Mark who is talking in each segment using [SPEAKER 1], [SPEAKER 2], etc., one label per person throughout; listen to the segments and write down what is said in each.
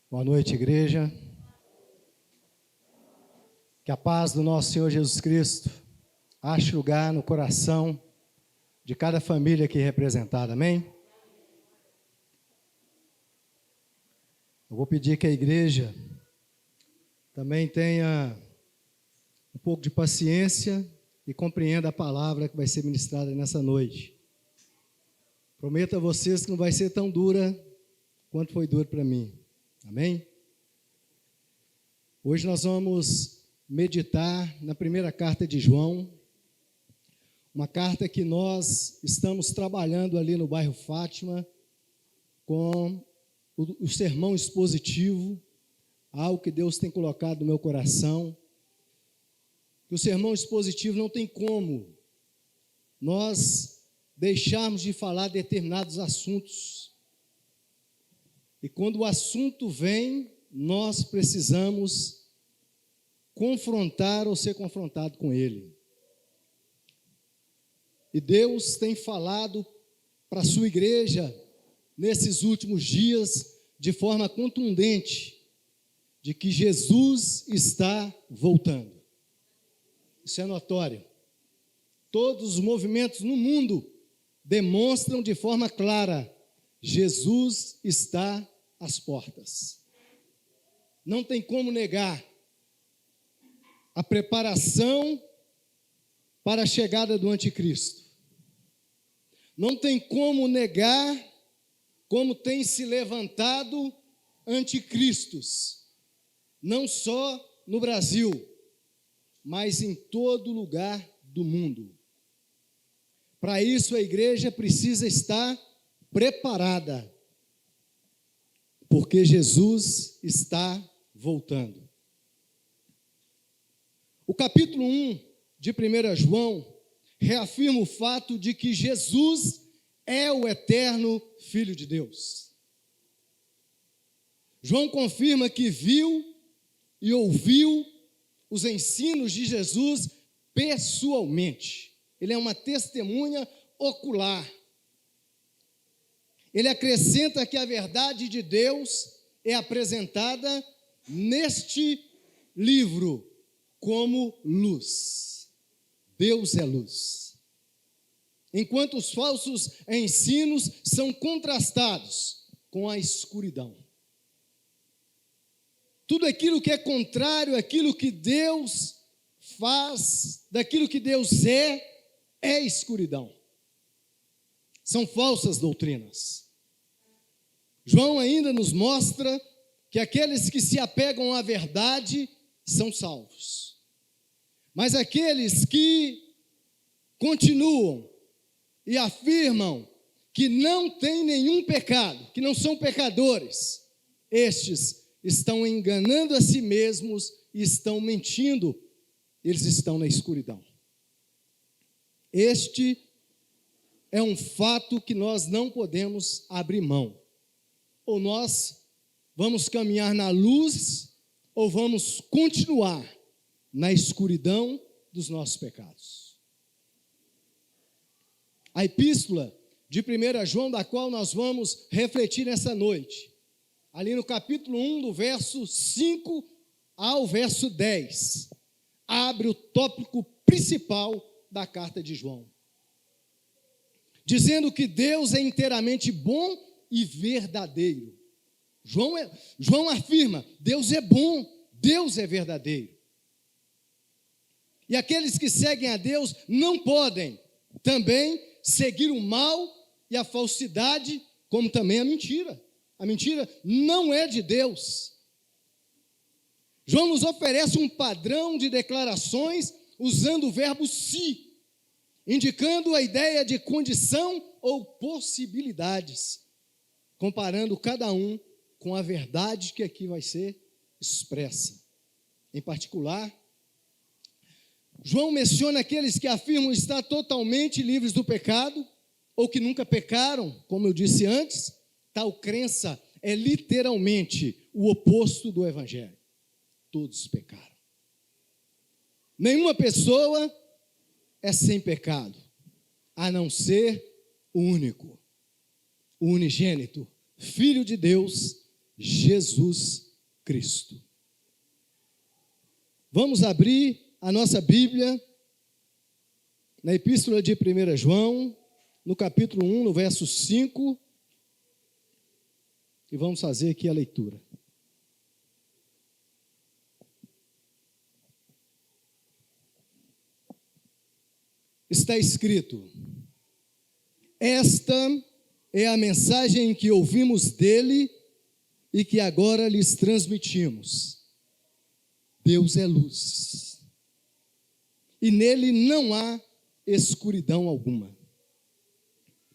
[SPEAKER 1] Boa noite, igreja. Que a paz do nosso Senhor Jesus Cristo ache lugar no coração de cada família aqui representada, amém? Eu vou pedir que a igreja também tenha um pouco de paciência e compreenda a palavra que vai ser ministrada nessa noite. Prometo a vocês que não vai ser tão dura quanto foi duro para mim. Amém? Hoje nós vamos meditar na primeira carta de João, uma carta que nós estamos trabalhando ali no bairro Fátima com o sermão expositivo, algo que Deus tem colocado no meu coração. O sermão expositivo não tem como nós deixarmos de falar determinados assuntos. E quando o assunto vem, nós precisamos confrontar ou ser confrontado com ele. E Deus tem falado para a sua igreja, nesses últimos dias, de forma contundente, de que Jesus está voltando. Isso é notório. Todos os movimentos no mundo demonstram de forma clara: Jesus está às portas. Não tem como negar a preparação para a chegada do anticristo. Não tem como negar como tem se levantado anticristos, não só no Brasil, mas em todo lugar do mundo. Para isso a igreja precisa estar preparada, porque Jesus está voltando. O capítulo 1 de 1 João reafirma o fato de que Jesus é o eterno Filho de Deus. João confirma que viu e ouviu os ensinos de Jesus pessoalmente. Ele é uma testemunha ocular. Ele acrescenta que a verdade de Deus é apresentada neste livro como luz. Deus é luz. Enquanto os falsos ensinos são contrastados com a escuridão. Tudo aquilo que é contrário àquilo que Deus faz, daquilo que Deus é escuridão. São falsas doutrinas. João ainda nos mostra que aqueles que se apegam à verdade são salvos. Mas aqueles que continuam e afirmam que não têm nenhum pecado, que não são pecadores, estes estão enganando a si mesmos e estão mentindo, eles estão na escuridão. Este é um fato que nós não podemos abrir mão. Ou nós vamos caminhar na luz, ou vamos continuar na escuridão dos nossos pecados. A epístola de 1 João, da qual nós vamos refletir nessa noite, ali no capítulo 1, do verso 5 ao verso 10, abre o tópico principal da carta de João, dizendo que Deus é inteiramente bom e verdadeiro. João afirma: Deus é bom, Deus é verdadeiro. E aqueles que seguem a Deus não podem também seguir o mal e a falsidade, como também a mentira. A mentira não é de Deus. João nos oferece um padrão de declarações usando o verbo se, indicando a ideia de condição ou possibilidades, comparando cada um com a verdade que aqui vai ser expressa. Em particular, João menciona aqueles que afirmam estar totalmente livres do pecado, ou que nunca pecaram, como eu disse antes. Tal crença é literalmente o oposto do evangelho. Todos pecaram. Nenhuma pessoa é sem pecado, a não ser o único, o unigênito, Filho de Deus, Jesus Cristo. Vamos abrir a nossa Bíblia na Epístola de 1 João, no capítulo 1, no verso 5, e vamos fazer aqui a leitura. Está escrito: esta é a mensagem que ouvimos dele e que agora lhes transmitimos. Deus é luz, e nele não há escuridão alguma.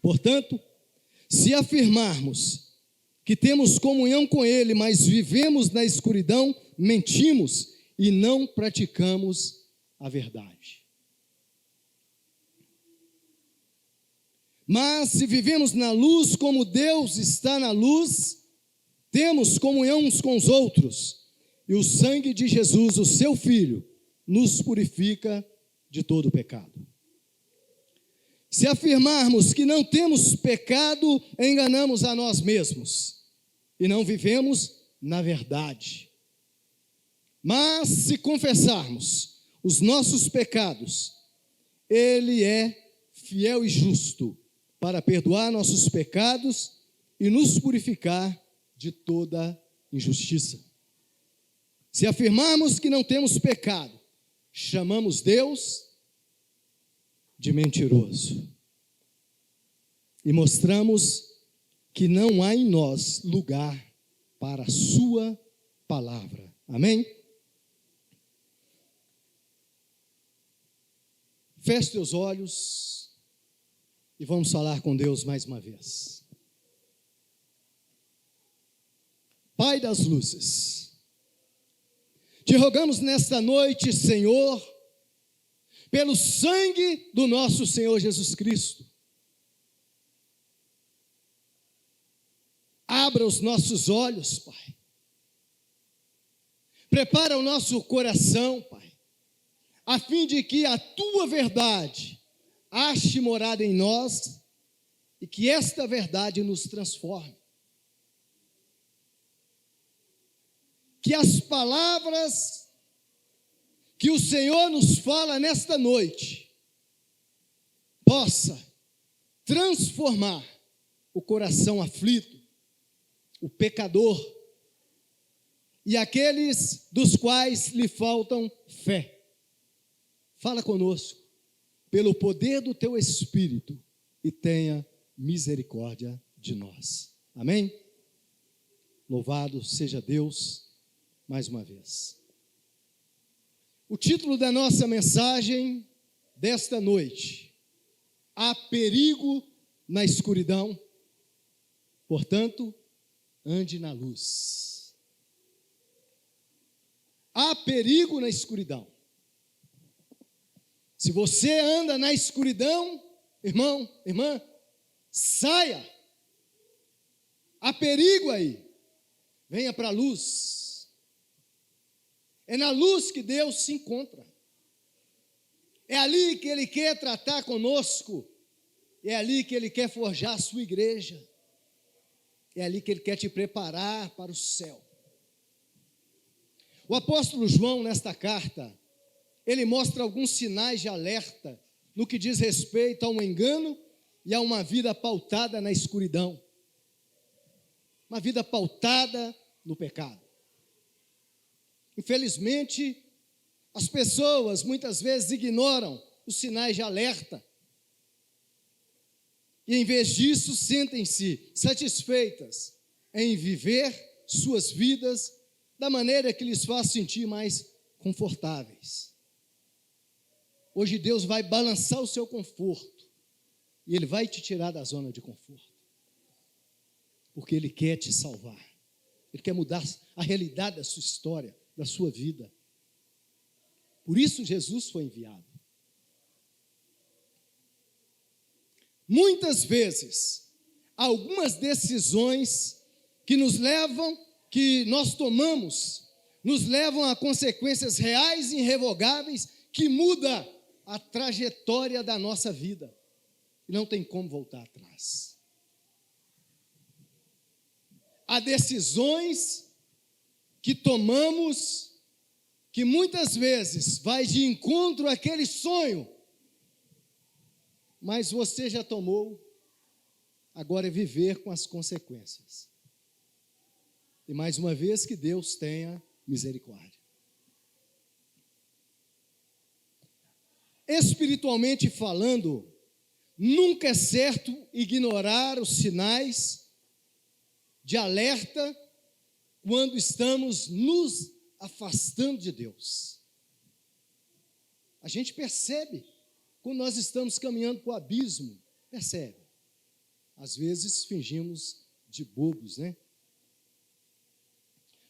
[SPEAKER 1] Portanto, se afirmarmos que temos comunhão com ele, mas vivemos na escuridão, mentimos e não praticamos a verdade. Mas se vivemos na luz como Deus está na luz, temos comunhão uns com os outros, e o sangue de Jesus, o seu Filho, nos purifica de todo pecado. Se afirmarmos que não temos pecado, enganamos a nós mesmos, e não vivemos na verdade. Mas se confessarmos os nossos pecados, ele é fiel e justo para perdoar nossos pecados e nos purificar de toda injustiça. Se afirmarmos que não temos pecado, chamamos Deus de mentiroso e mostramos que não há em nós lugar para a sua palavra. Amém? Feche teus olhos e vamos falar com Deus mais uma vez. Pai das luzes, te rogamos nesta noite, Senhor, pelo sangue do nosso Senhor Jesus Cristo, abra os nossos olhos, Pai, prepara o nosso coração, Pai, a fim de que a tua verdade ache morada em nós e que esta verdade nos transforme. Que as palavras que o Senhor nos fala nesta noite possa transformar o coração aflito, o pecador e aqueles dos quais lhe faltam fé. Fala conosco pelo poder do teu Espírito e tenha misericórdia de nós. Amém? Louvado seja Deus mais uma vez. O título da nossa mensagem desta noite: há perigo na escuridão, portanto, ande na luz. Há perigo na escuridão. Se você anda na escuridão, irmão, irmã, saia. Há perigo aí. Venha para a luz. É na luz que Deus se encontra. É ali que Ele quer tratar conosco. É ali que Ele quer forjar a sua igreja. É ali que Ele quer te preparar para o céu. O apóstolo João, nesta carta, ele mostra alguns sinais de alerta no que diz respeito a um engano e a uma vida pautada na escuridão. Uma vida pautada no pecado. Infelizmente, as pessoas muitas vezes ignoram os sinais de alerta. E em vez disso, sentem-se satisfeitas em viver suas vidas da maneira que lhes faz sentir mais confortáveis. Hoje Deus vai balançar o seu conforto e Ele vai te tirar da zona de conforto, porque Ele quer te salvar. Ele quer mudar a realidade da sua história, da sua vida. Por isso Jesus foi enviado. Muitas vezes, algumas decisões que nós tomamos, nos levam a consequências reais e irrevogáveis que mudam a trajetória da nossa vida. E não tem como voltar atrás. há decisões que tomamos que muitas vezes vai de encontro àquele sonho, mas você já tomou, agora é viver com as consequências. E mais uma vez, que Deus tenha misericórdia. Espiritualmente falando, nunca é certo ignorar os sinais de alerta quando estamos nos afastando de Deus. A gente percebe quando nós estamos caminhando para o abismo, percebe. Às vezes fingimos de bobos, né?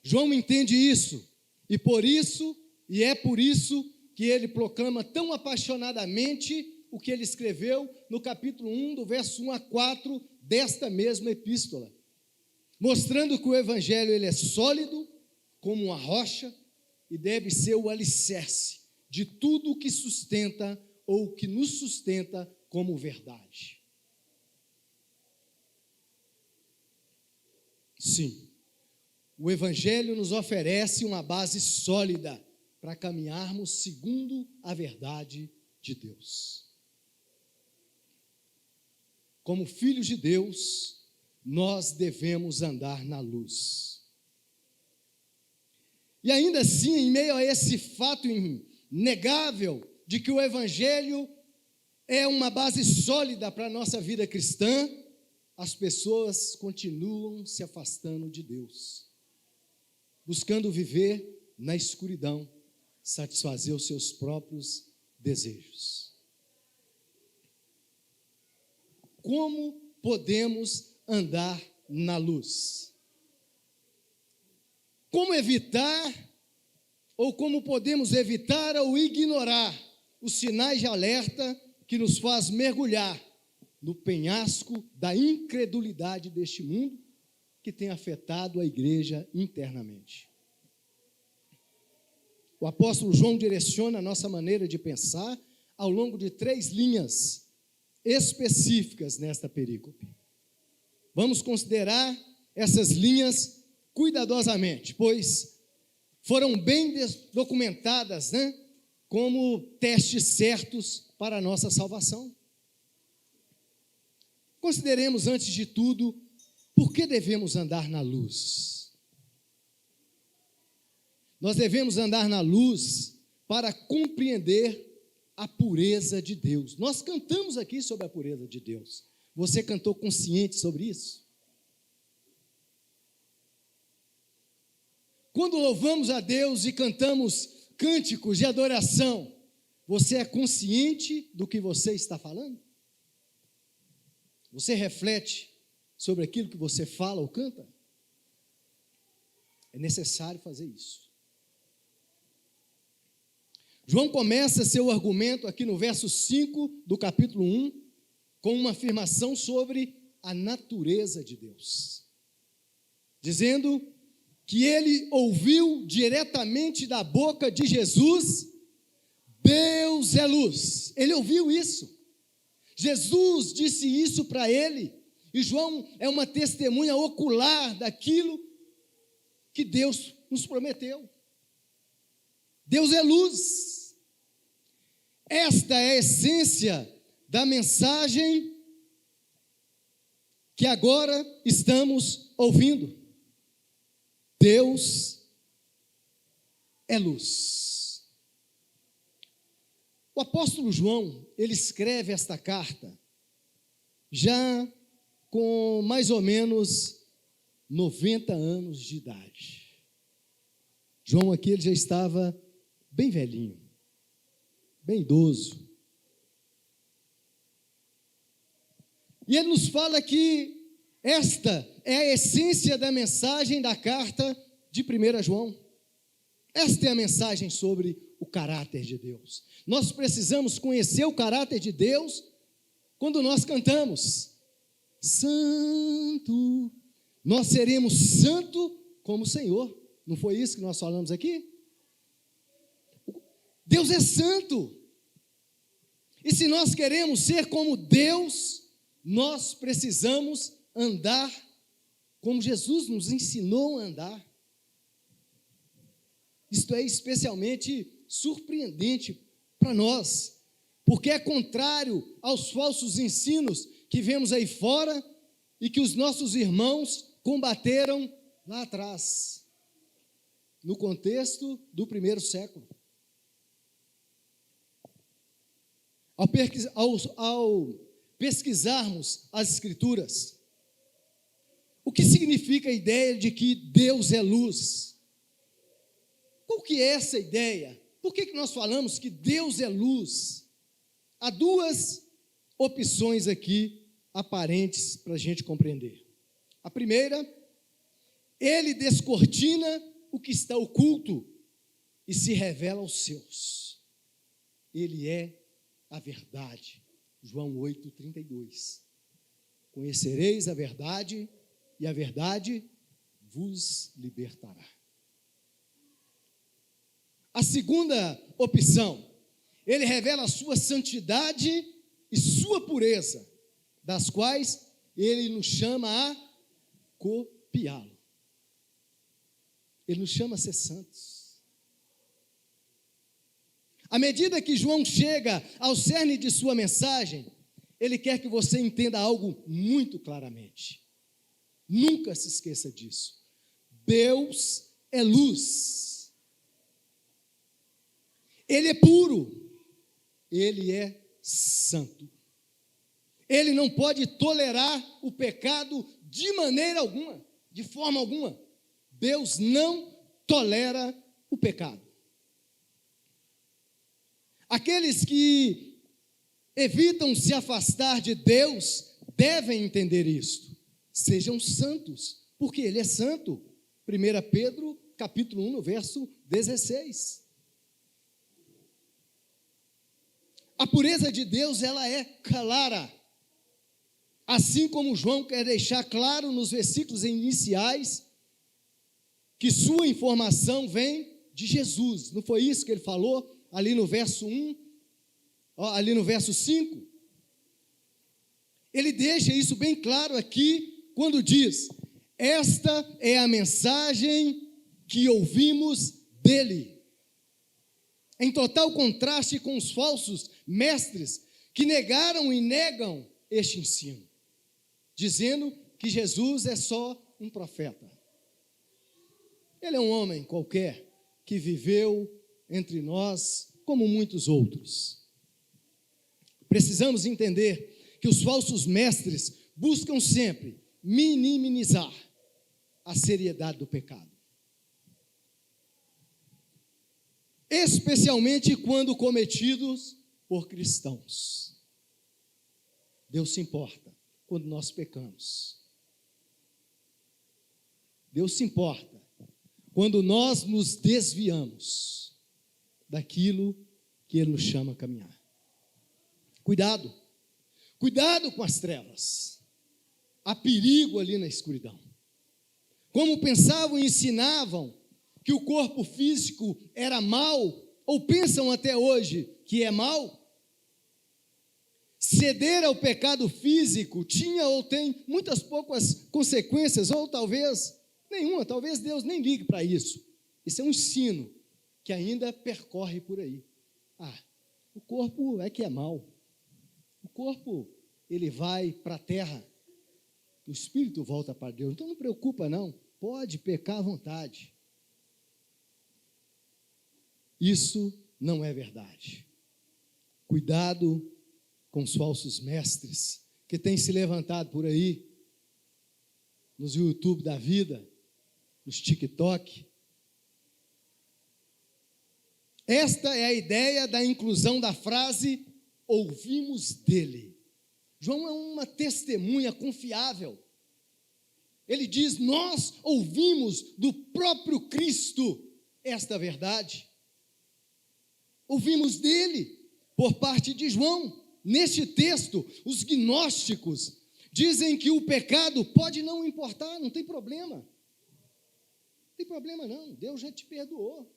[SPEAKER 1] João entende isso, e é por isso que ele proclama tão apaixonadamente o que ele escreveu no capítulo 1, do verso 1 a 4 desta mesma epístola, mostrando que o evangelho ele é sólido como uma rocha e deve ser o alicerce de tudo o que sustenta ou que nos sustenta como verdade. Sim, o evangelho nos oferece uma base sólida para caminharmos segundo a verdade de Deus. Como filhos de Deus, nós devemos andar na luz. E ainda assim, em meio a esse fato inegável de que o evangelho é uma base sólida para a nossa vida cristã, as pessoas continuam se afastando de Deus, buscando viver na escuridão, satisfazer os seus próprios desejos. Como podemos andar na luz? Como evitar, ou como podemos evitar ou ignorar os sinais de alerta que nos faz mergulhar no penhasco da incredulidade deste mundo que tem afetado a igreja internamente? O apóstolo João direciona a nossa maneira de pensar ao longo de 3 linhas específicas nesta perícope. Vamos considerar essas linhas cuidadosamente, pois foram bem documentadas, né, como testes certos para a nossa salvação. Consideremos, antes de tudo, por que devemos andar na luz. Nós devemos andar na luz para compreender a pureza de Deus. Nós cantamos aqui sobre a pureza de Deus. Você cantou consciente sobre isso? Quando louvamos a Deus e cantamos cânticos de adoração, você é consciente do que você está falando? Você reflete sobre aquilo que você fala ou canta? É necessário fazer isso. João começa seu argumento aqui no verso 5 do capítulo 1, com uma afirmação sobre a natureza de Deus, dizendo que ele ouviu diretamente da boca de Jesus: Deus é luz. Ele ouviu isso. Jesus disse isso para ele, e João é uma testemunha ocular daquilo que Deus nos prometeu. Deus é luz. Esta é a essência da mensagem que agora estamos ouvindo. Deus é luz. O apóstolo João, ele escreve esta carta já com mais ou menos 90 anos de idade. João aqui ele já estava bem velhinho, bem idoso. E ele nos fala que esta é a essência da mensagem da carta de 1 João. Esta é a mensagem sobre o caráter de Deus. Nós precisamos conhecer o caráter de Deus quando nós cantamos: Santo, nós seremos santo como o Senhor. Não foi isso que nós falamos aqui? Deus é santo. E se nós queremos ser como Deus, nós precisamos andar como Jesus nos ensinou a andar. Isto é especialmente surpreendente para nós, porque é contrário aos falsos ensinos que vemos aí fora e que os nossos irmãos combateram lá atrás, no contexto do primeiro século. Ao pesquisarmos as Escrituras, o que significa a ideia de que Deus é luz? Qual que é essa ideia? Por que nós falamos que Deus é luz? Há duas opções aqui aparentes para a gente compreender. A primeira, ele descortina o que está oculto e se revela aos seus. Ele é a verdade. João 8:32. Conhecereis a verdade e a verdade vos libertará. A segunda opção, ele revela a sua santidade e sua pureza, das quais ele nos chama a copiá-lo. Ele nos chama a ser santos. À medida que João chega ao cerne de sua mensagem, ele quer que você entenda algo muito claramente. Nunca se esqueça disso. Deus é luz. Ele é puro. Ele é santo. Ele não pode tolerar o pecado de maneira alguma, de forma alguma. Deus não tolera o pecado. Aqueles que evitam se afastar de Deus devem entender isto. Sejam santos, porque Ele é santo. 1 Pedro, capítulo 1, no verso 16. A pureza de Deus, ela é clara. Assim como João quer deixar claro nos versículos iniciais, que sua informação vem de Jesus. Não foi isso que ele falou ali no verso 1, ali no verso 5? Ele deixa isso bem claro aqui, quando diz: esta é a mensagem que ouvimos dele. Em total contraste com os falsos mestres que negaram e negam este ensino, dizendo que Jesus é só um profeta. Ele é um homem qualquer que viveu entre nós como muitos outros. Precisamos entender que os falsos mestres buscam sempre minimizar a seriedade do pecado, especialmente quando cometidos por cristãos. Deus se importa quando nós pecamos. Deus se importa quando nós nos desviamos daquilo que Ele nos chama a caminhar. Cuidado, cuidado com as trevas. Há perigo ali na escuridão. Como pensavam e ensinavam que o corpo físico era mau, ou pensam até hoje que é mau, ceder ao pecado físico tinha ou tem muitas poucas consequências, ou talvez nenhuma, talvez Deus nem ligue para isso. Isso é um ensino que ainda percorre por aí. O corpo é que é mau. O corpo, ele vai para a terra, o espírito volta para Deus. Então não preocupa não, pode pecar à vontade. Isso não é verdade. Cuidado com os falsos mestres que têm se levantado por aí, nos YouTube da vida, nos TikTok. Esta é a ideia da inclusão da frase ouvimos dele. João é uma testemunha confiável. Ele diz: nós ouvimos do próprio Cristo esta verdade. Ouvimos dele por parte de João. Neste texto, os gnósticos dizem que o pecado pode não importar, não tem problema. Não tem problema não, Deus já te perdoou.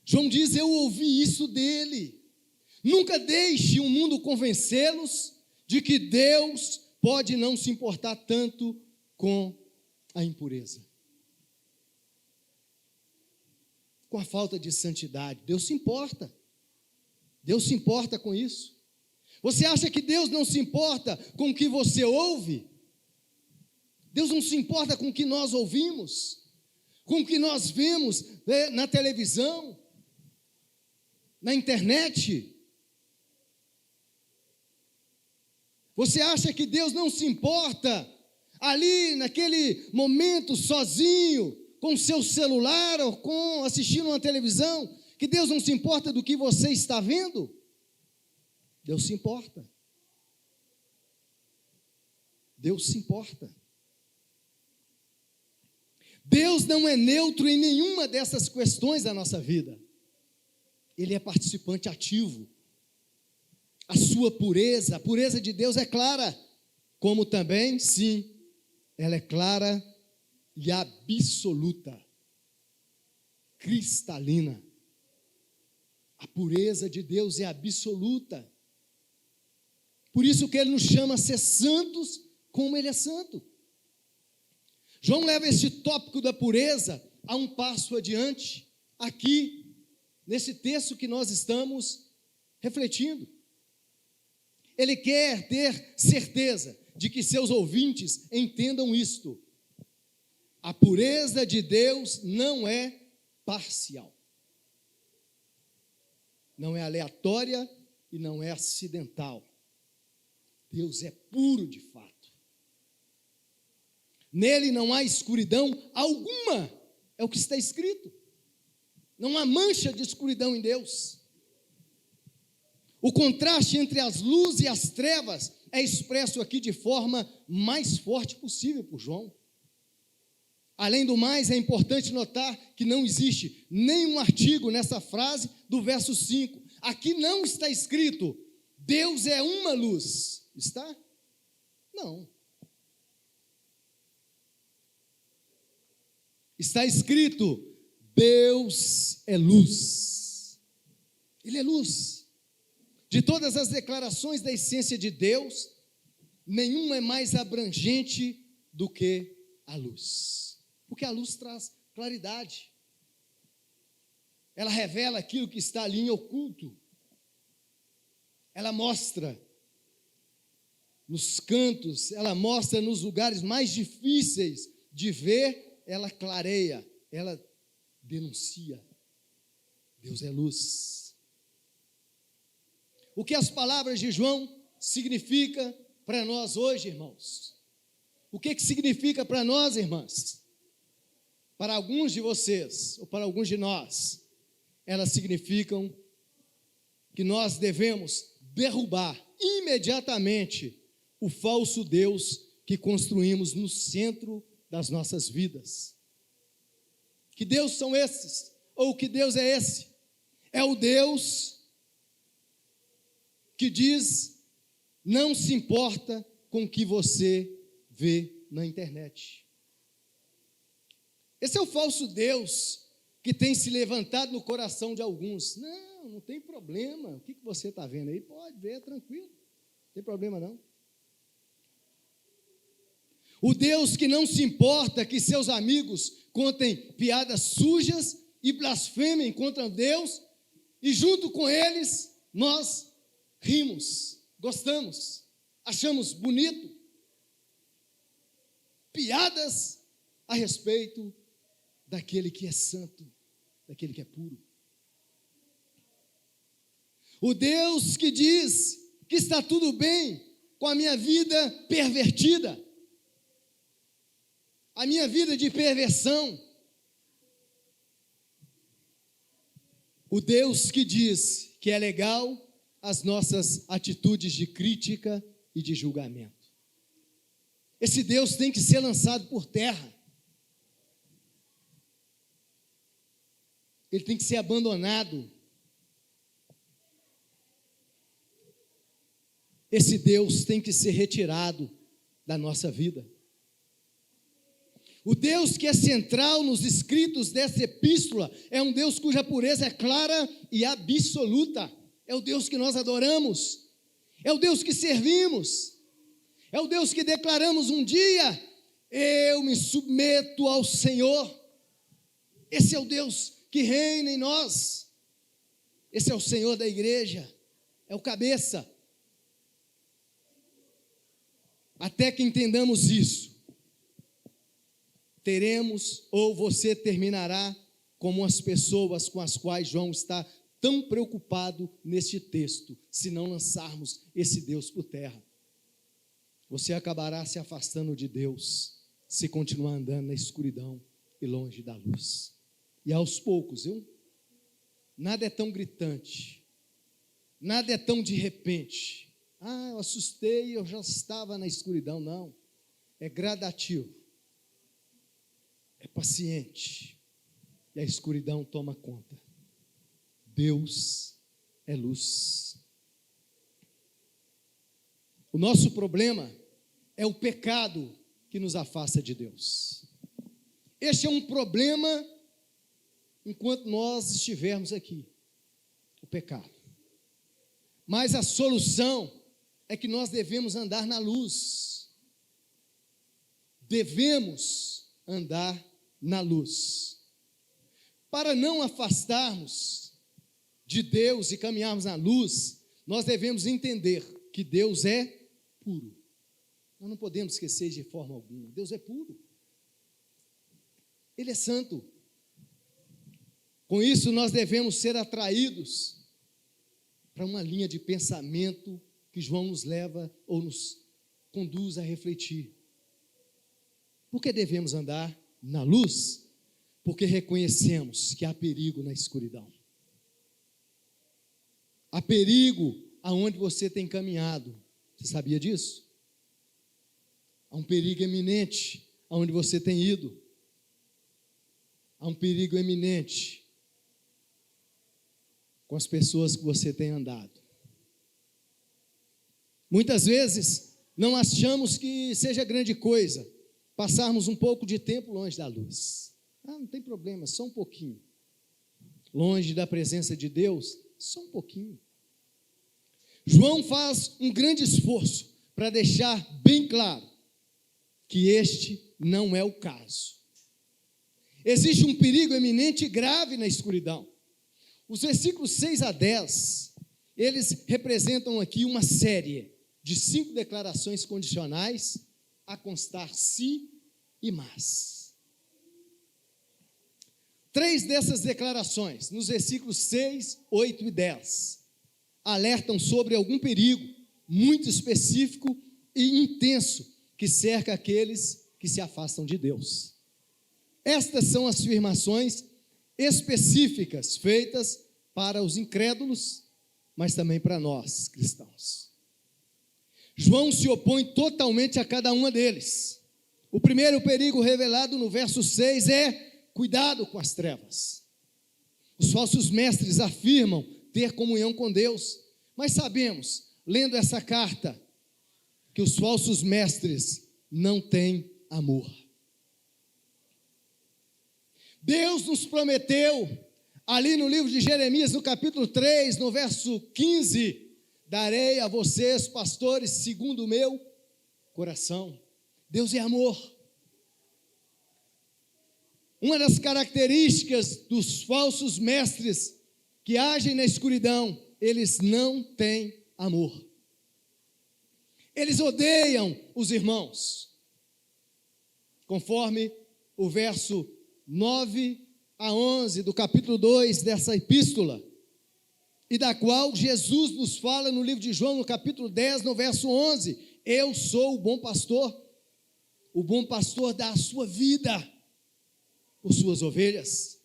[SPEAKER 1] João diz: eu ouvi isso dele. Nunca deixe o mundo convencê-los de que Deus pode não se importar tanto com a impureza, com a falta de santidade. Deus se importa. Deus se importa com isso. Você acha que Deus não se importa com o que você ouve? Deus não se importa com o que nós ouvimos, com o que nós vemos na televisão, na internet. Você acha que Deus não se importa ali naquele momento sozinho, com o seu celular ou assistindo uma televisão, que Deus não se importa do que você está vendo? Deus se importa. Deus se importa. Deus não é neutro em nenhuma dessas questões da nossa vida. Ele é participante ativo. A sua pureza, a pureza de Deus é clara, como também, sim, ela é clara e absoluta, cristalina. A pureza de Deus é absoluta. Por isso que Ele nos chama a ser santos como Ele é santo. João leva este tópico da pureza a um passo adiante, aqui, nesse texto que nós estamos refletindo. Ele quer ter certeza de que seus ouvintes entendam isto. A pureza de Deus não é parcial, não é aleatória e não é acidental. Deus é puro de fato. Nele não há escuridão alguma, é o que está escrito. Não há mancha de escuridão em Deus. O contraste entre as luzes e as trevas é expresso aqui de forma mais forte possível por João. Além do mais, é importante notar que não existe nenhum artigo nessa frase do verso 5. Aqui não está escrito, Deus é uma luz. Está? Não. Está escrito, Deus é luz. Ele é luz. De todas as declarações da essência de Deus, nenhuma é mais abrangente do que a luz. Porque a luz traz claridade. Ela revela aquilo que está ali em oculto. Ela mostra nos cantos, ela mostra nos lugares mais difíceis de ver, ela clareia, ela denuncia. Deus é luz. O que as palavras de João significam para nós hoje, irmãos? O que significa para nós, irmãs? Para alguns de vocês, ou para alguns de nós, elas significam que nós devemos derrubar imediatamente o falso Deus que construímos no centro das nossas vidas. Que Deus são esses? Ou que Deus é esse? É o Deus que diz, não se importa com o que você vê na internet. Esse é o falso Deus que tem se levantado no coração de alguns. Não tem problema. O que você está vendo aí? Pode ver, tranquilo. Não tem problema não. O Deus que não se importa que seus amigos contem piadas sujas e blasfemem contra Deus, e junto com eles nós rimos, gostamos, achamos bonito piadas a respeito daquele que é santo, daquele que é puro. O Deus que diz que está tudo bem com a minha vida pervertida, a minha vida de perversão. O Deus que diz que é legal as nossas atitudes de crítica e de julgamento. Esse Deus tem que ser lançado por terra. Ele tem que ser abandonado. Esse Deus tem que ser retirado da nossa vida. O Deus que é central nos escritos dessa epístola é um Deus cuja pureza é clara e absoluta. É o Deus que nós adoramos, é o Deus que servimos, É o Deus que declaramos um dia: eu me submeto ao Senhor. Esse é o Deus que reina em nós. Esse é o Senhor da igreja, é o cabeça. Até que entendamos isso, teremos, ou você terminará como as pessoas com as quais João está tão preocupado neste texto, se não lançarmos esse Deus por terra. Você acabará se afastando de Deus, se continuar andando na escuridão e longe da luz. E aos poucos, nada é tão gritante, nada é tão de repente. Eu assustei, eu já estava na escuridão. Não, é gradativo, é paciente, e a escuridão toma conta. Deus é luz. O nosso problema é o pecado que nos afasta de Deus. Este é um problema enquanto nós estivermos aqui, o pecado. Mas a solução é que nós devemos andar na luz. Devemos andar na luz. Para não afastarmos de Deus e caminharmos na luz, nós devemos entender que Deus é puro. Nós não podemos esquecer de forma alguma. Deus é puro. Ele é santo. Com isso, nós devemos ser atraídos para uma linha de pensamento que João nos leva ou nos conduz a refletir. Por que devemos andar na luz? Porque reconhecemos que há perigo na escuridão. Há perigo aonde você tem caminhado. Você sabia disso? Há um perigo eminente aonde você tem ido. Há um perigo eminente com as pessoas que você tem andado. Muitas vezes não achamos que seja grande coisa passarmos um pouco de tempo longe da luz. Não tem problema, só um pouquinho. Longe da presença de Deus, só um pouquinho. João faz um grande esforço para deixar bem claro que este não é o caso. Existe um perigo eminente e grave na escuridão. Os versículos 6 a 10, eles representam aqui uma série de 5 declarações condicionais a constar sim e mas. 3 dessas declarações, nos versículos 6, 8 e 10, alertam sobre algum perigo muito específico e intenso que cerca aqueles que se afastam de Deus. Estas são as afirmações específicas feitas para os incrédulos, mas também para nós, cristãos. João se opõe totalmente a cada uma deles. O primeiro perigo revelado no verso 6 é: cuidado com as trevas. Os falsos mestres afirmam ter comunhão com Deus, mas sabemos, lendo essa carta, que os falsos mestres não têm amor. Deus nos prometeu, ali no livro de Jeremias, no capítulo 3, no verso 15, darei a vocês, pastores, segundo o meu coração. Deus é amor. Uma das características dos falsos mestres que agem na escuridão, eles não têm amor. Eles odeiam os irmãos. Conforme o verso 9 a 11 do capítulo 2 dessa epístola, e da qual Jesus nos fala no livro de João, no capítulo 10, no verso 11, eu sou o bom pastor dá a sua vida por suas ovelhas.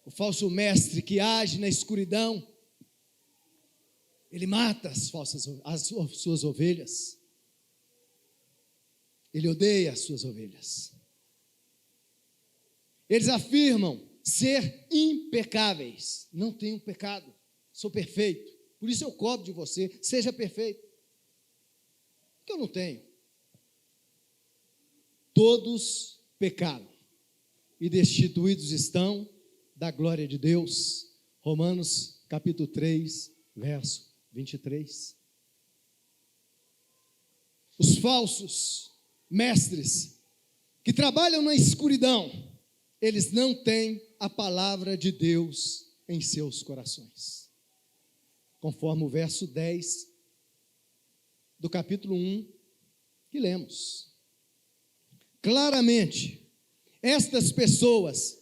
[SPEAKER 1] O falso mestre que age na escuridão, ele mata as suas ovelhas, ele odeia as suas ovelhas. Eles afirmam ser impecáveis. Não tenho pecado, sou perfeito. Por isso eu cobro de você, seja perfeito. Porque eu não tenho. Todos pecaram e destituídos estão da glória de Deus. Romanos capítulo 3, verso 23. Os falsos mestres que trabalham na escuridão, eles não têm a palavra de Deus em seus corações. Conforme o verso 10 do capítulo 1 que lemos. Claramente, estas pessoas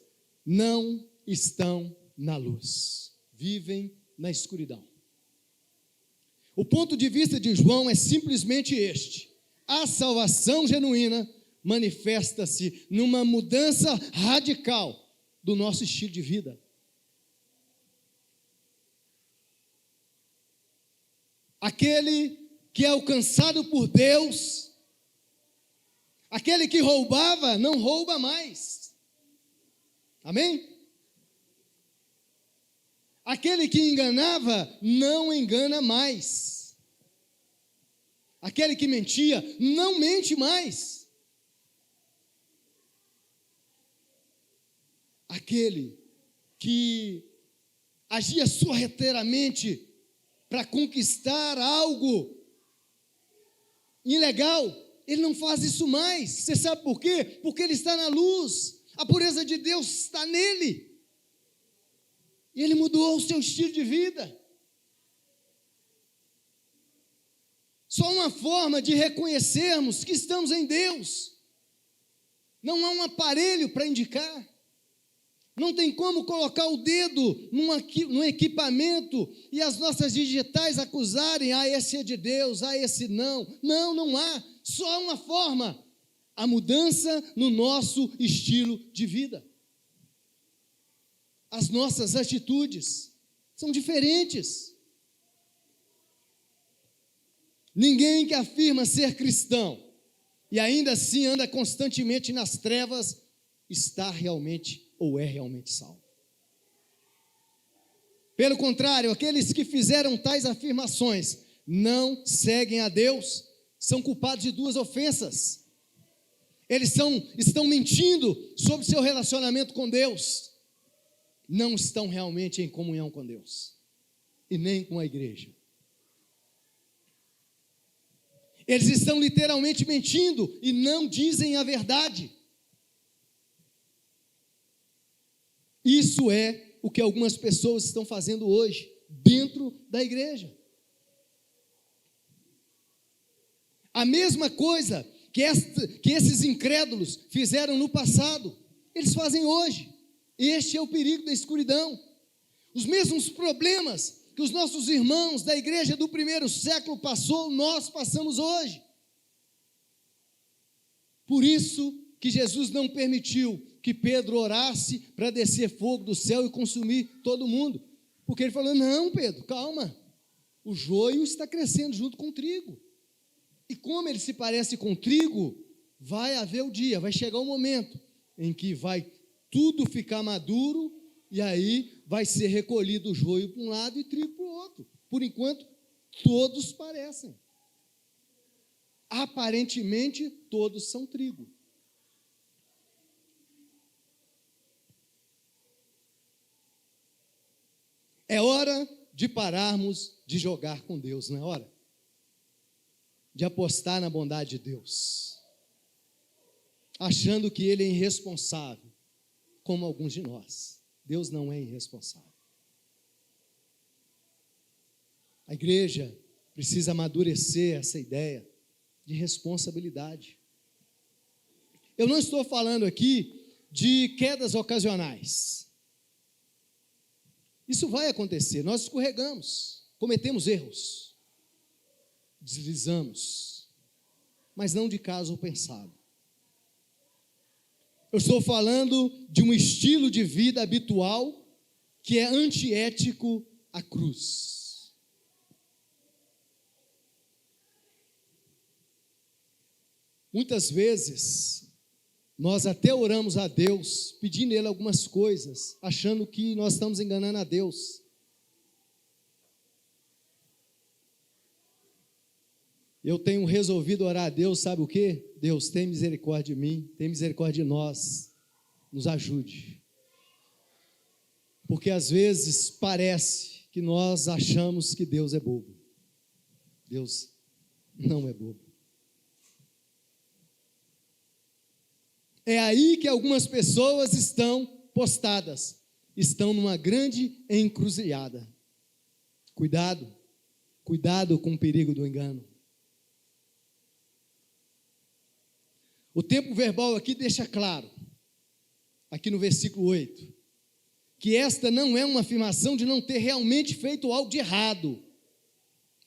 [SPEAKER 1] não estão na luz, vivem na escuridão. O ponto de vista de João é simplesmente este: a salvação genuína manifesta-se numa mudança radical do nosso estilo de vida. Aquele que é alcançado por Deus, aquele que roubava, não rouba mais. Amém? Aquele que enganava, não engana mais. Aquele que mentia, não mente mais. Aquele que agia sorrateiramente para conquistar algo ilegal, ele não faz isso mais. Você sabe por quê? Porque ele está na luz. A pureza de Deus está nele. E ele mudou o seu estilo de vida. Só uma forma de reconhecermos que estamos em Deus. Não há um aparelho para indicar. Não tem como colocar o dedo num equipamento e as nossas digitais acusarem, esse é de Deus, esse não. Não, não há. Só uma forma: a mudança no nosso estilo de vida. As nossas atitudes são diferentes. Ninguém que afirma ser cristão e ainda assim anda constantemente nas trevas está realmente ou é realmente salvo. Pelo contrário, aqueles que fizeram tais afirmações não seguem a Deus, são culpados de duas ofensas. Eles estão mentindo sobre seu relacionamento com Deus. Não estão realmente em comunhão com Deus e nem com a igreja. Eles estão literalmente mentindo e não dizem a verdade. Isso é o que algumas pessoas estão fazendo hoje dentro da igreja. A mesma coisa que esses incrédulos fizeram no passado, eles fazem hoje. Este é o perigo da escuridão. Os mesmos problemas que os nossos irmãos da igreja do primeiro século passou, nós passamos hoje. Por isso que Jesus não permitiu que Pedro orasse para descer fogo do céu e consumir todo mundo. Porque ele falou: não, Pedro, calma. O joio está crescendo junto com o trigo. E como ele se parece com o trigo, vai haver o dia, vai chegar o momento em que vai tudo ficar maduro, e aí vai ser recolhido o joio para um lado e trigo para o outro. Por enquanto, todos parecem. Aparentemente, todos são trigo. É hora de pararmos de jogar com Deus, não é hora? De apostar na bondade de Deus, achando que Ele é irresponsável, como alguns de nós. Deus não é irresponsável. A igreja precisa amadurecer essa ideia de responsabilidade. Eu não estou falando aqui de quedas ocasionais. Isso vai acontecer, nós escorregamos, cometemos erros, deslizamos, mas não de caso pensado. Eu estou falando de um estilo de vida habitual que é antiético à cruz. Muitas vezes, nós até oramos a Deus, pedindo a Ele algumas coisas, achando que nós estamos enganando a Deus. Eu tenho resolvido orar a Deus, sabe o quê? Deus, tem misericórdia de mim, tem misericórdia de nós, nos ajude. Porque às vezes parece que nós achamos que Deus é bobo. Deus não é bobo. É aí que algumas pessoas estão postadas, estão numa grande encruzilhada. Cuidado, cuidado com o perigo do engano. O tempo verbal aqui deixa claro, aqui no versículo 8, que esta não é uma afirmação de não ter realmente feito algo de errado,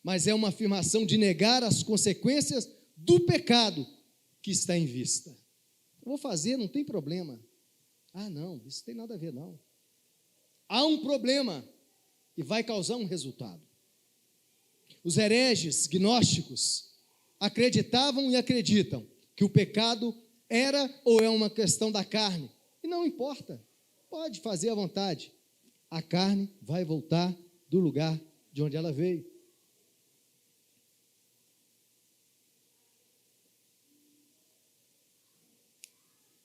[SPEAKER 1] mas é uma afirmação de negar as consequências do pecado que está em vista. Eu vou fazer, não tem problema. Ah, não, isso não tem nada a ver, não. Há um problema e vai causar um resultado. Os hereges gnósticos acreditavam e acreditam que o pecado era ou é uma questão da carne. E não importa, pode fazer à vontade. A carne vai voltar do lugar de onde ela veio.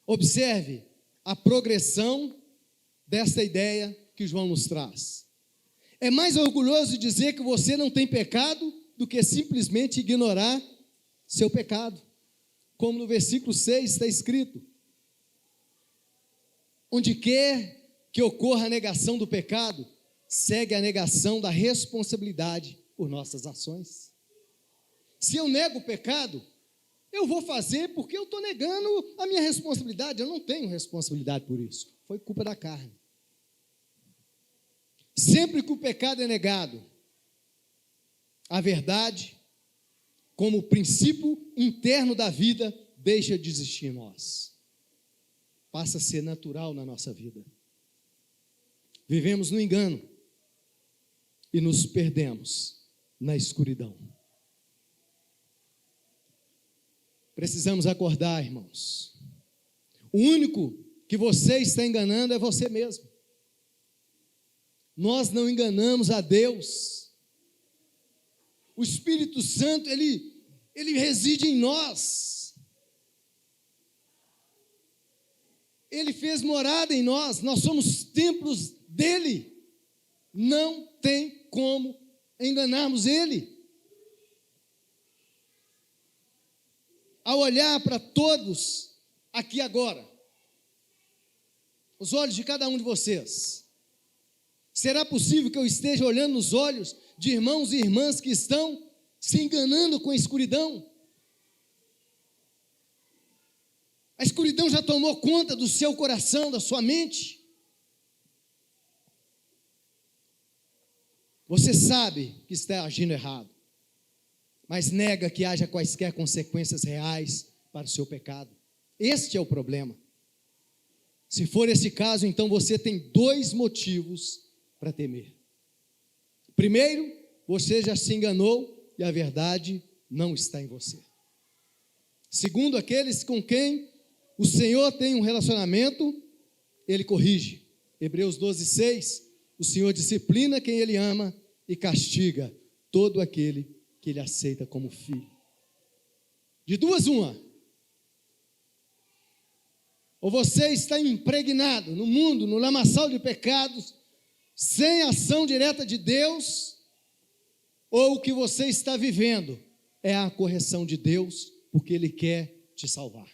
[SPEAKER 1] Observe a progressão desta ideia que João nos traz. É mais orgulhoso dizer que você não tem pecado do que simplesmente ignorar seu pecado. Como no versículo 6 está escrito: onde quer que ocorra a negação do pecado, segue a negação da responsabilidade por nossas ações. Se eu nego o pecado, eu vou fazer porque eu estou negando a minha responsabilidade. Eu não tenho responsabilidade por isso. Foi culpa da carne. Sempre que o pecado é negado, a verdade, como princípio interno da vida, deixa de existir em nós. Passa a ser natural na nossa vida. Vivemos no engano e nos perdemos na escuridão. Precisamos acordar, irmãos. O único que você está enganando é você mesmo. Nós não enganamos a Deus. O Espírito Santo, ele reside em nós. Ele fez morada em nós. Nós somos templos dele. Não tem como enganarmos ele. Ao olhar para todos aqui agora, os olhos de cada um de vocês, será possível que eu esteja olhando nos olhos de irmãos e irmãs que estão se enganando com a escuridão? A escuridão já tomou conta do seu coração, da sua mente. Você sabe que está agindo errado, mas nega que haja quaisquer consequências reais para o seu pecado. Este é o problema. Se for esse caso, então você tem dois motivos para temer. Primeiro, você já se enganou e a verdade não está em você. Segundo, aqueles com quem o Senhor tem um relacionamento, Ele corrige. Hebreus 12:6, o Senhor disciplina quem Ele ama e castiga todo aquele que Ele aceita como filho. De duas uma: ou você está impregnado no mundo, no lamaçal de pecados, sem ação direta de Deus, ou o que você está vivendo é a correção de Deus, porque Ele quer te salvar.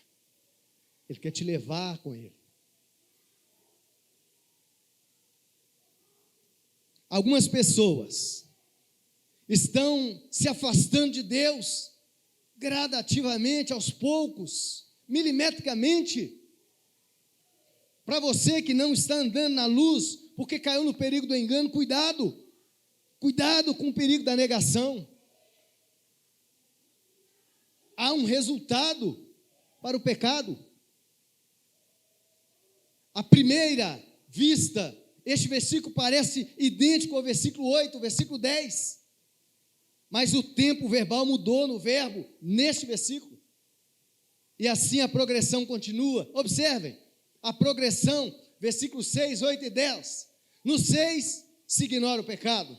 [SPEAKER 1] Ele quer te levar com Ele. Algumas pessoas estão se afastando de Deus gradativamente, aos poucos, milimetricamente. Para você que não está andando na luz, porque caiu no perigo do engano, cuidado. Cuidado com o perigo da negação. Há um resultado para o pecado. À primeira vista, este versículo parece idêntico ao versículo 8, ao versículo 10. Mas o tempo verbal mudou no verbo, neste versículo. E assim a progressão continua. Observem, a progressão, versículos 6, 8 e 10. No 6, se ignora o pecado.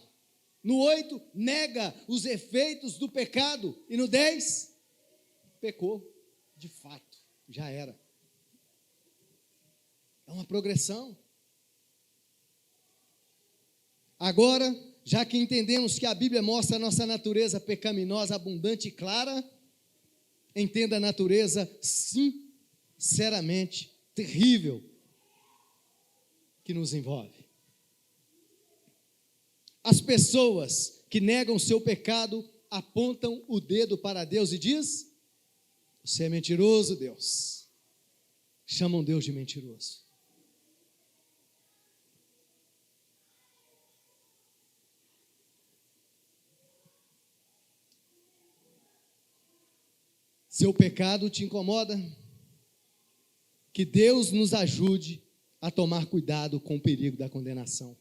[SPEAKER 1] No 8, nega os efeitos do pecado. E no 10, pecou. De fato, já era. É uma progressão. Agora, já que entendemos que a Bíblia mostra a nossa natureza pecaminosa, abundante e clara, entenda a natureza, sim, seriamente terrível que nos envolve. As pessoas que negam seu pecado apontam o dedo para Deus e diz: você é mentiroso, Deus. Chamam Deus de mentiroso. Seu pecado te incomoda? Que Deus nos ajude a tomar cuidado com o perigo da condenação.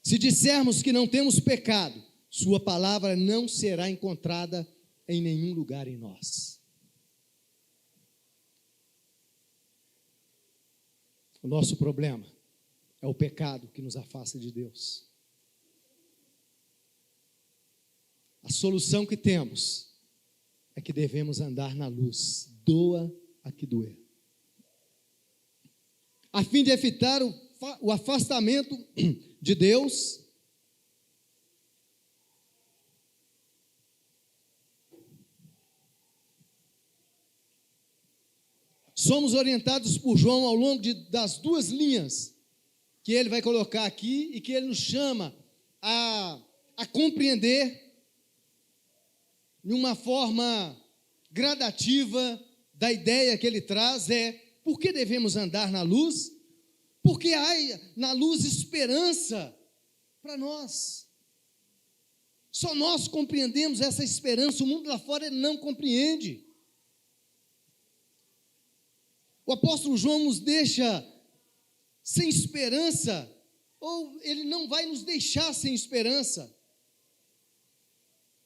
[SPEAKER 1] Se dissermos que não temos pecado, sua palavra não será encontrada em nenhum lugar em nós. O nosso problema é o pecado que nos afasta de Deus. A solução que temos é que devemos andar na luz, doa a que doer, a fim de evitar o afastamento de Deus. Somos orientados por João ao longo das duas linhas que ele vai colocar aqui e que ele nos chama a compreender de uma forma gradativa da ideia que ele traz. Por que devemos andar na luz? Porque há na luz esperança para nós. Só nós compreendemos essa esperança, o mundo lá fora ele não compreende. O apóstolo João nos deixa sem esperança, ou ele não vai nos deixar sem esperança.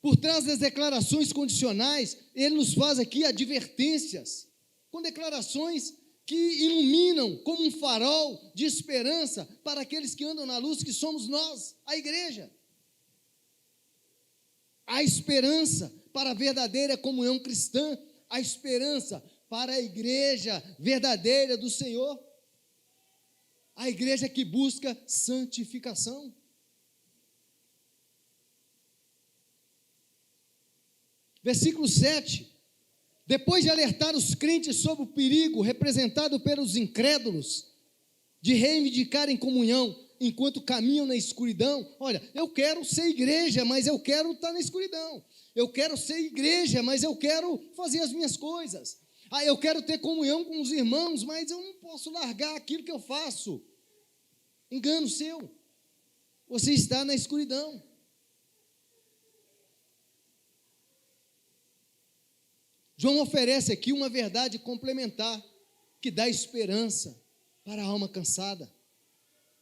[SPEAKER 1] Por trás das declarações condicionais, ele nos faz aqui advertências, com declarações que iluminam como um farol de esperança para aqueles que andam na luz, que somos nós, a igreja. A esperança para a verdadeira comunhão cristã, a esperança para a igreja verdadeira do Senhor, a igreja que busca santificação. Versículo 7, depois de alertar os crentes sobre o perigo representado pelos incrédulos de reivindicarem comunhão enquanto caminham na escuridão. Olha, eu quero ser igreja, mas eu quero estar na escuridão. Eu quero ser igreja, mas eu quero fazer as minhas coisas. Eu quero ter comunhão com os irmãos, mas eu não posso largar aquilo que eu faço. Engano seu. Você está na escuridão. João oferece aqui uma verdade complementar que dá esperança para a alma cansada.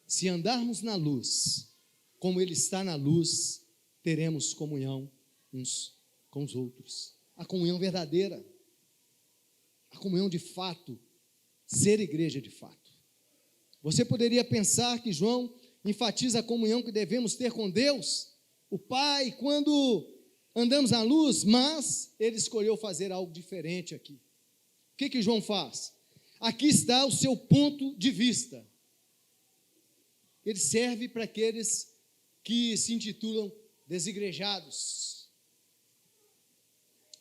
[SPEAKER 1] Se andarmos na luz, como Ele está na luz, teremos comunhão uns com os outros. A comunhão verdadeira, a comunhão de fato, ser igreja de fato. Você poderia pensar que João enfatiza a comunhão que devemos ter com Deus, o Pai, quando andamos na luz, mas ele escolheu fazer algo diferente aqui. O que João faz? Aqui está o seu ponto de vista. Ele serve para aqueles que se intitulam desigrejados.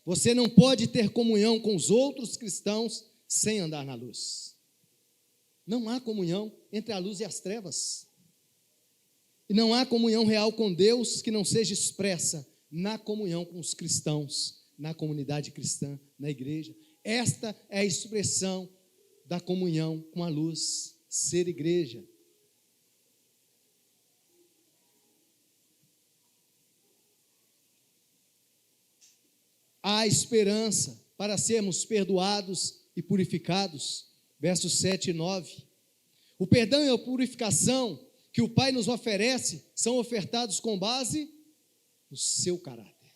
[SPEAKER 1] Você não pode ter comunhão com os outros cristãos sem andar na luz. Não há comunhão entre a luz e as trevas. E não há comunhão real com Deus que não seja expressa na comunhão com os cristãos, na comunidade cristã, na igreja. Esta é a expressão da comunhão com a luz, ser igreja. Há esperança para sermos perdoados e purificados. Versos 7 e 9. O perdão e a purificação que o Pai nos oferece são ofertados com base no seu caráter.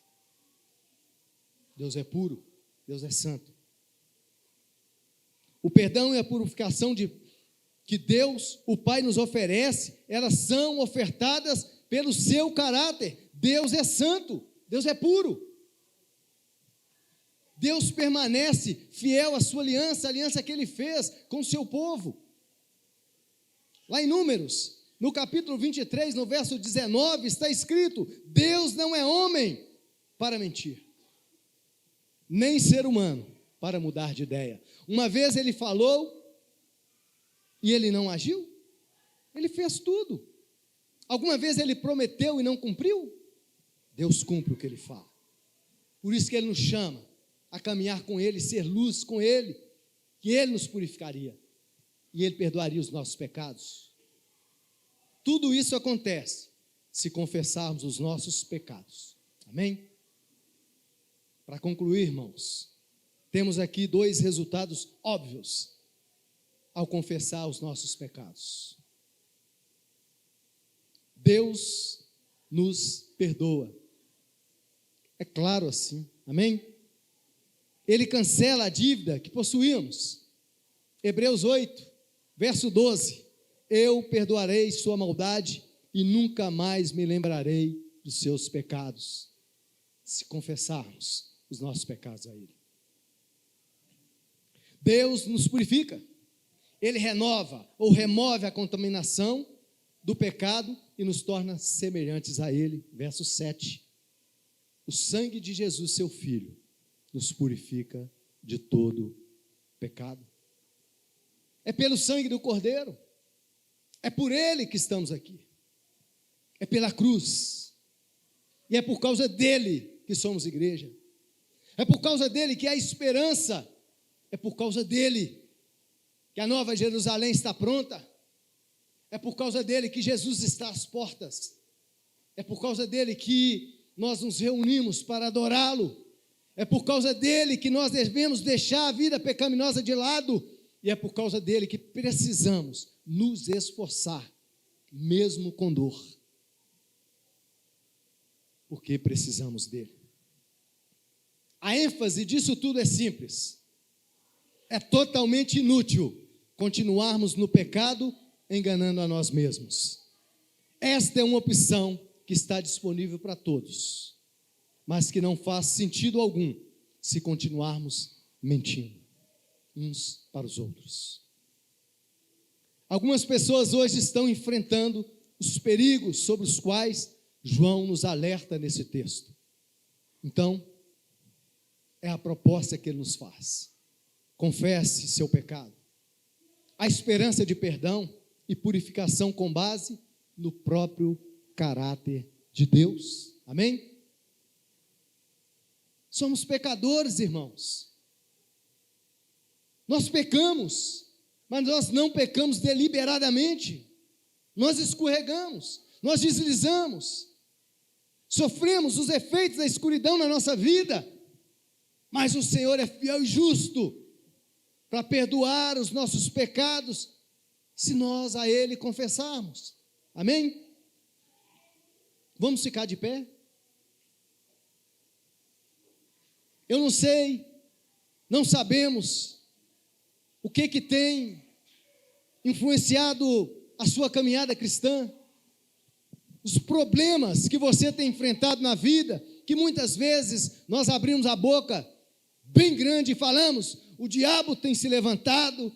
[SPEAKER 1] Deus é puro, Deus é santo. O perdão e a purificação que Deus, o Pai, nos oferece, elas são ofertadas pelo seu caráter. Deus é santo, Deus é puro. Deus permanece fiel à sua aliança, a aliança que Ele fez com o seu povo. Lá em Números, no capítulo 23, no verso 19, está escrito: Deus não é homem para mentir, nem ser humano para mudar de ideia. Uma vez ele falou e ele não agiu? Ele fez tudo. Alguma vez ele prometeu e não cumpriu? Deus cumpre o que ele fala. Por isso que ele nos chama a caminhar com ele, ser luz com ele, que ele nos purificaria e ele perdoaria os nossos pecados. Tudo isso acontece se confessarmos os nossos pecados. Amém? Para concluir, irmãos, temos aqui 2 resultados óbvios ao confessar os nossos pecados. Deus nos perdoa. É claro assim, amém? Ele cancela a dívida que possuímos. Hebreus 8, verso 12. Eu perdoarei sua maldade e nunca mais me lembrarei dos seus pecados, se confessarmos os nossos pecados a Ele. Deus nos purifica. Ele renova ou remove a contaminação do pecado e nos torna semelhantes a Ele. Verso 7. O sangue de Jesus, seu Filho, nos purifica de todo pecado. É pelo sangue do Cordeiro. É por Ele que estamos aqui. É pela cruz. E é por causa dEle que somos igreja. É por causa dEle que há esperança. É por causa dEle que a Nova Jerusalém está pronta. É por causa dEle que Jesus está às portas. É por causa dEle que nós nos reunimos para adorá-lo. É por causa dEle que nós devemos deixar a vida pecaminosa de lado. E é por causa dEle que precisamos nos esforçar, mesmo com dor. Porque precisamos dEle. A ênfase disso tudo é simples. É totalmente inútil continuarmos no pecado, enganando a nós mesmos. Esta é uma opção que está disponível para todos, mas que não faz sentido algum se continuarmos mentindo uns para os outros. Algumas pessoas hoje estão enfrentando os perigos sobre os quais João nos alerta nesse texto. Então, é a proposta que ele nos faz. Confesse seu pecado. A esperança de perdão e purificação com base no próprio caráter de Deus. Amém? Somos pecadores, irmãos. Nós pecamos, mas nós não pecamos deliberadamente. Nós escorregamos, nós deslizamos, sofremos os efeitos da escuridão na nossa vida, mas o Senhor é fiel e justo para perdoar os nossos pecados, se nós a Ele confessarmos. Amém? Vamos ficar de pé? Eu não sei, não sabemos o que tem influenciado a sua caminhada cristã, os problemas que você tem enfrentado na vida, que muitas vezes nós abrimos a boca bem grande e falamos, o diabo tem se levantado,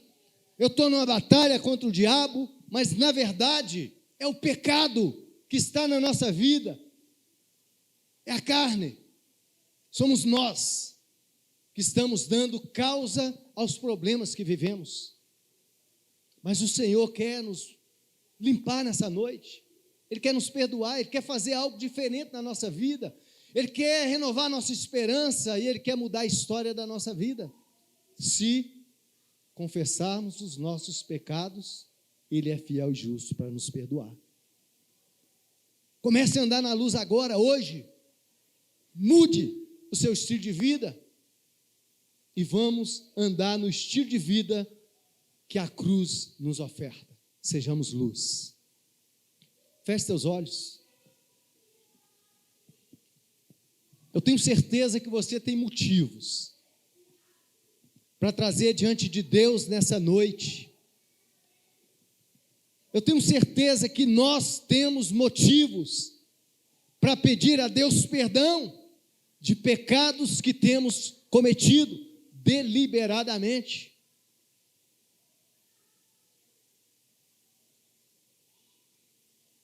[SPEAKER 1] eu estou numa batalha contra o diabo, mas na verdade é o pecado que está na nossa vida, é a carne, somos nós que estamos dando causa aos problemas que vivemos. Mas o Senhor quer nos limpar nessa noite, Ele quer nos perdoar, Ele quer fazer algo diferente na nossa vida, Ele quer renovar nossa esperança e Ele quer mudar a história da nossa vida. Se confessarmos os nossos pecados, Ele é fiel e justo para nos perdoar. Comece a andar na luz agora, hoje. Mude o seu estilo de vida e vamos andar no estilo de vida que a cruz nos oferta. Sejamos luz. Feche seus olhos. Eu tenho certeza que você tem motivos para trazer diante de Deus nessa noite. Eu tenho certeza que nós temos motivos para pedir a Deus perdão de pecados que temos cometido deliberadamente.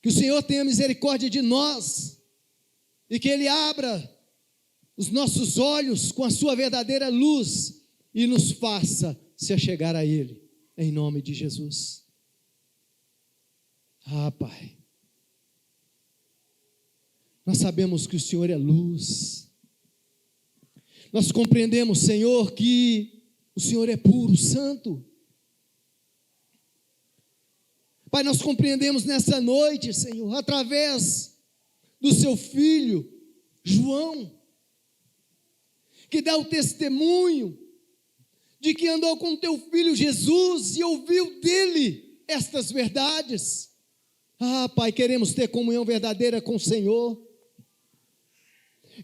[SPEAKER 1] Que o Senhor tenha misericórdia de nós e que Ele abra os nossos olhos com a sua verdadeira luz e nos faça se achegar a Ele, em nome de Jesus. Ah, Pai, nós sabemos que o Senhor é luz, nós compreendemos, Senhor, que o Senhor é puro, santo. Pai, nós compreendemos nessa noite, Senhor, através do seu filho, João, que dá o testemunho de que andou com teu filho Jesus e ouviu dele estas verdades. Ah, Pai, queremos ter comunhão verdadeira com o Senhor.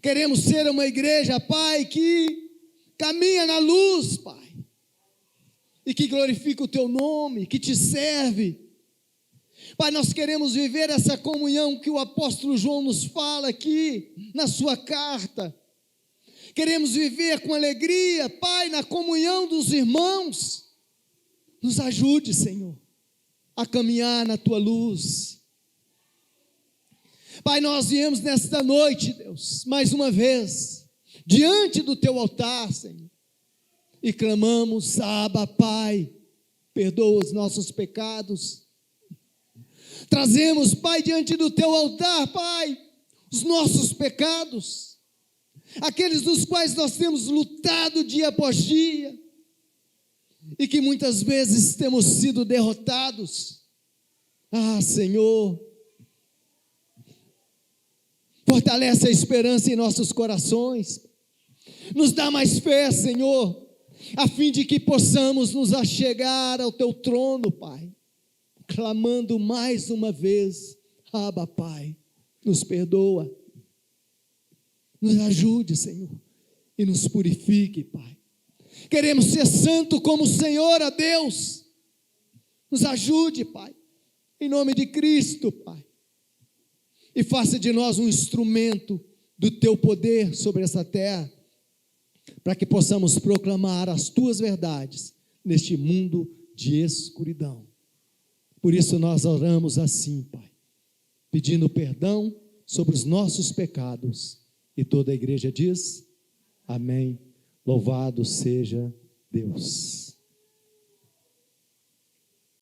[SPEAKER 1] Queremos ser uma igreja, Pai, que caminha na luz, Pai, e que glorifica o teu nome, que te serve. Pai, nós queremos viver essa comunhão que o apóstolo João nos fala aqui na sua carta. Queremos viver com alegria, Pai, na comunhão dos irmãos. Nos ajude, Senhor, a caminhar na tua luz. Pai, nós viemos nesta noite, Deus, mais uma vez, diante do teu altar, Senhor, e clamamos: Abba, Pai, perdoa os nossos pecados. Trazemos, Pai, diante do teu altar, Pai, os nossos pecados, aqueles dos quais nós temos lutado dia após dia, e que muitas vezes temos sido derrotados. Ah, Senhor, fortalece a esperança em nossos corações, nos dá mais fé, Senhor, a fim de que possamos nos achegar ao teu trono, Pai, clamando mais uma vez: Abba, Pai, nos perdoa, nos ajude, Senhor, e nos purifique, Pai. Queremos ser santo como o Senhor, ó Deus. Nos ajude, Pai, em nome de Cristo, Pai, e faça de nós um instrumento do teu poder sobre essa terra, para que possamos proclamar as tuas verdades neste mundo de escuridão. Por isso nós oramos assim, Pai, pedindo perdão sobre os nossos pecados. E toda a igreja diz: amém. Louvado seja Deus.